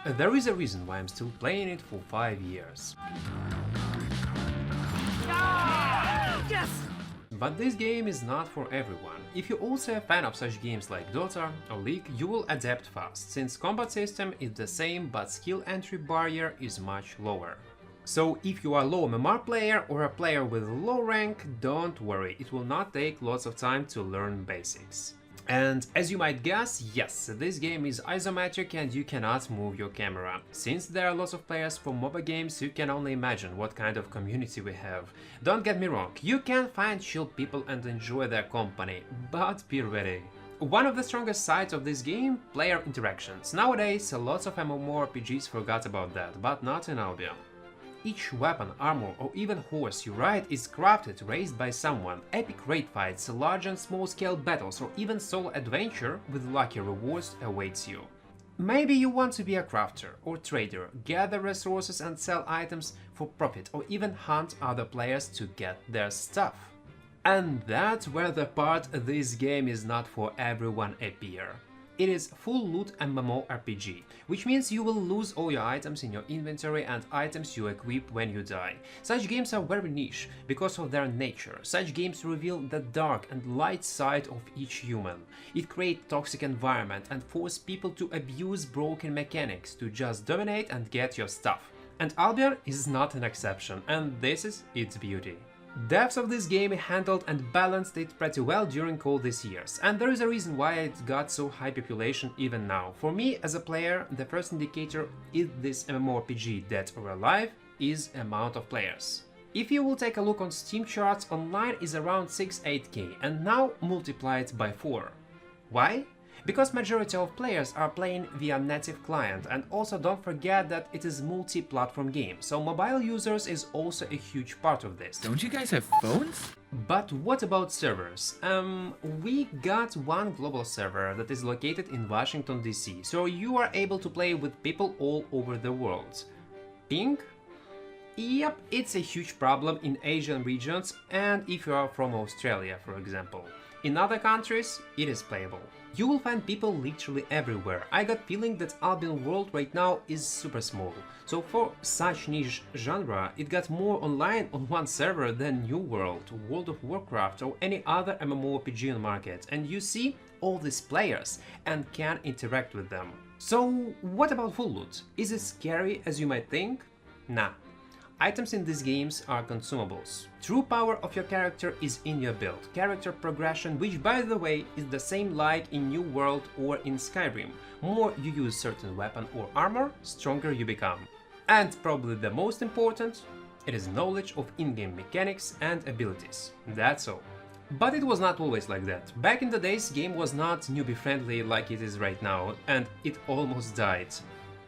There is a reason why I'm still playing it for 5 years. Yes! But this game is not for everyone. If you're also a fan of such games like Dota or League, you will adapt fast, since combat system is the same but skill entry barrier is much lower. So if you are a low MMR player or a player with low rank, don't worry, it will not take lots of time to learn basics. And as you might guess, yes, this game is isometric and you cannot move your camera. Since there are lots of players from MOBA games, you can only imagine what kind of community we have. Don't get me wrong, you can find chill people and enjoy their company, but be ready. One of the strongest sides of this game, player interactions. Nowadays, lots of MMORPGs forgot about that, but not in Albion. Each weapon, armor or even horse you ride is crafted, raised by someone, epic raid fights, large and small scale battles or even solo adventure with lucky rewards awaits you. Maybe you want to be a crafter or trader, gather resources and sell items for profit or even hunt other players to get their stuff. And that's where the part this game is not for everyone appear. It is full loot MMORPG, which means you will lose all your items in your inventory and items you equip when you die. Such games are very niche because of their nature. Such games reveal the dark and light side of each human. It creates toxic environment and force people to abuse broken mechanics to just dominate and get your stuff. And Albion is not an exception, and this is its beauty. Devs of this game handled and balanced it pretty well during all these years, and there is a reason why it got so high population even now. For me, as a player, the first indicator is this MMORPG dead or alive is amount of players. If you will take a look on Steam charts, online is around 6-8k and now multiply it by 4. Why? Because majority of players are playing via native client, and also don't forget that it is multi-platform game, so mobile users is also a huge part of this. Don't you guys have phones? But what about servers? We got one global server that is located in Washington DC, so you are able to play with people all over the world. Ping? Yep, it's a huge problem in Asian regions and if you are from Australia, for example. In other countries, it is playable. You will find people literally everywhere. I got feeling that Albion world right now is super small. So for such niche genre, it got more online on one server than New World, World of Warcraft or any other MMORPG on market. And you see all these players and can interact with them. So what about full loot? Is it scary as you might think? Nah. Items in these games are consumables. True power of your character is in your build, character progression, which by the way is the same like in New World or in Skyrim. More you use certain weapon or armor, stronger you become. And probably the most important, it is knowledge of in-game mechanics and abilities. That's all. But it was not always like that. Back in the days, game was not newbie friendly like it is right now, and it almost died.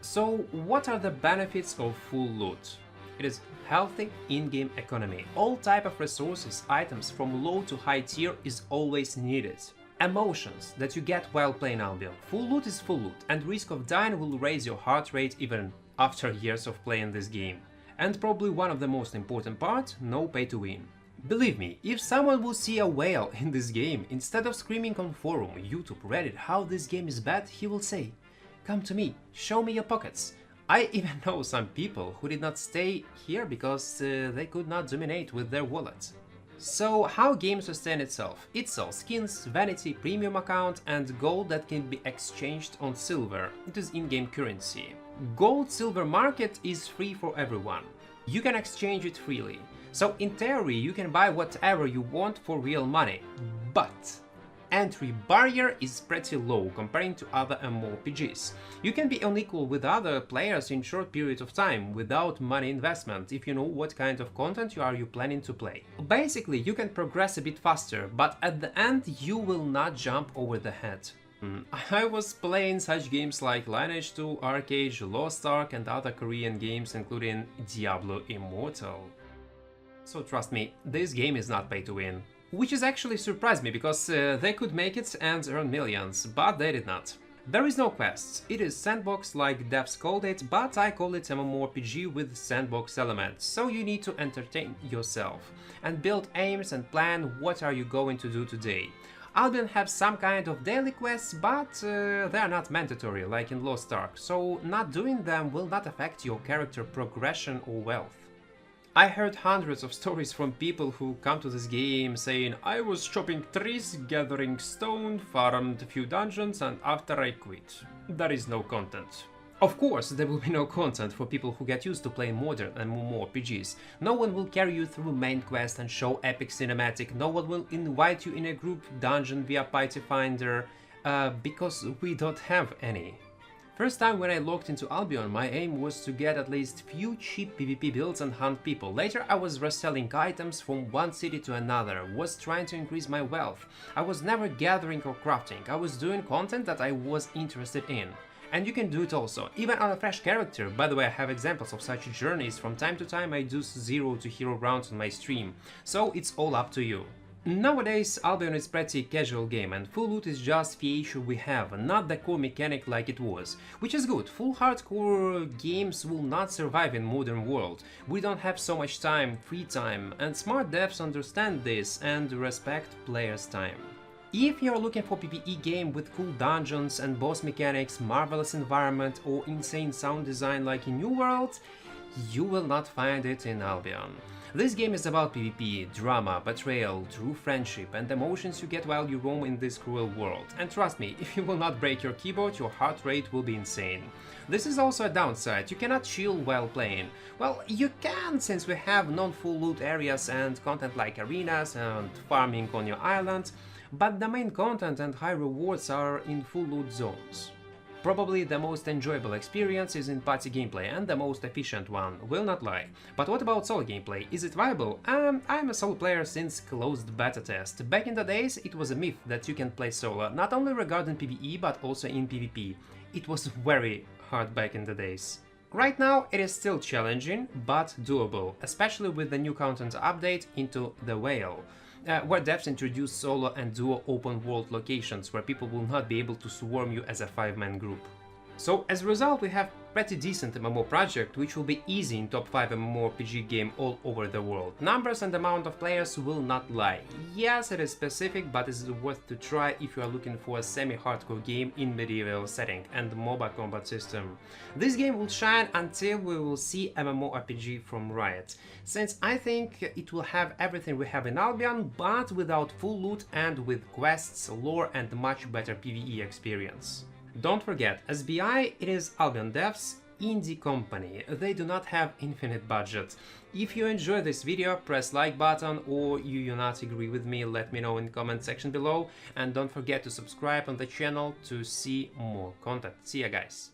So what are the benefits of full loot? It is healthy in-game economy. All type of resources, items from low to high tier is always needed. Emotions that you get while playing Albion. Full loot is full loot, and risk of dying will raise your heart rate even after years of playing this game. And probably one of the most important parts, no pay to win. Believe me, if someone will see a whale in this game, instead of screaming on forum, YouTube, Reddit how this game is bad, he will say, "Come to me, show me your pockets." I even know some people who did not stay here because they could not dominate with their wallet. So how game sustain itself? It sells skins, vanity, premium account and gold that can be exchanged on silver. It is in-game currency. Gold-silver market is free for everyone. You can exchange it freely. So in theory you can buy whatever you want for real money. But entry barrier is pretty low comparing to other MMORPGs. You can be unequal with other players in short period of time without money investment if you know what kind of content you planning to play. Basically, you can progress a bit faster, but at the end you will not jump over the head. I was playing such games like Lineage 2, Arcade, Lost Ark and other Korean games including Diablo Immortal. So trust me, this game is not pay to win. Which is actually surprised me, because they could make it and earn millions, but they did not. There is no quests, it is Sandbox like devs called it, but I call it MMORPG with Sandbox elements, so you need to entertain yourself and build aims and plan what are you going to do today. Albion have some kind of daily quests, but they are not mandatory like in Lost Ark, so not doing them will not affect your character progression or wealth. I heard hundreds of stories from people who come to this game saying I was chopping trees, gathering stone, farmed a few dungeons, and after I quit. There is no content. Of course, there will be no content for people who get used to playing modern and MMORPGs. No one will carry you through main quest and show epic cinematic, no one will invite you in a group dungeon via Party Finder, because we don't have any. First time when I logged into Albion, my aim was to get at least few cheap PvP builds and hunt people. Later I was reselling items from one city to another, was trying to increase my wealth. I was never gathering or crafting, I was doing content that I was interested in. And you can do it also, even on a fresh character. By the way, I have examples of such journeys. From time to time I do 0 to hero rounds on my stream, so it's all up to you. Nowadays, Albion is pretty casual game and full loot is just feature we have, not the core mechanic like it was. Which is good, full hardcore games will not survive in modern world. We don't have so much time, free time, and smart devs understand this and respect players' time. If you're looking for PvE game with cool dungeons and boss mechanics, marvelous environment or insane sound design like in New World, you will not find it in Albion. This game is about PvP, drama, betrayal, true friendship and emotions you get while you roam in this cruel world. And trust me, if you will not break your keyboard, your heart rate will be insane. This is also a downside, you cannot chill while playing. Well, you can, since we have non-full loot areas and content like arenas and farming on your island, but the main content and high rewards are in full loot zones. Probably the most enjoyable experience is in party gameplay and the most efficient one, will not lie. But what about solo gameplay? Is it viable? I'm a solo player since closed beta test. Back in the days it was a myth that you can play solo, not only regarding PvE but also in PvP. It was very hard back in the days. Right now it is still challenging, but doable, especially with the new content update into the Whale. Where devs introduce solo and duo open world locations where people will not be able to swarm you as a 5-man group. So as a result we have pretty decent MMO project which will be easy in top 5 MMORPG game all over the world. Numbers and amount of players will not lie. Yes, it is specific, but it is worth to try if you are looking for a semi-hardcore game in medieval setting and MOBA combat system. This game will shine until we will see MMORPG from Riot, since I think it will have everything we have in Albion, but without full loot and with quests, lore and much better PvE experience. Don't forget, SBI it is Albion devs, indie company, they do not have infinite budget. If you enjoy this video, press like button, or you do not agree with me, let me know in the comment section below, and don't forget to subscribe on the channel to see more content. See ya guys!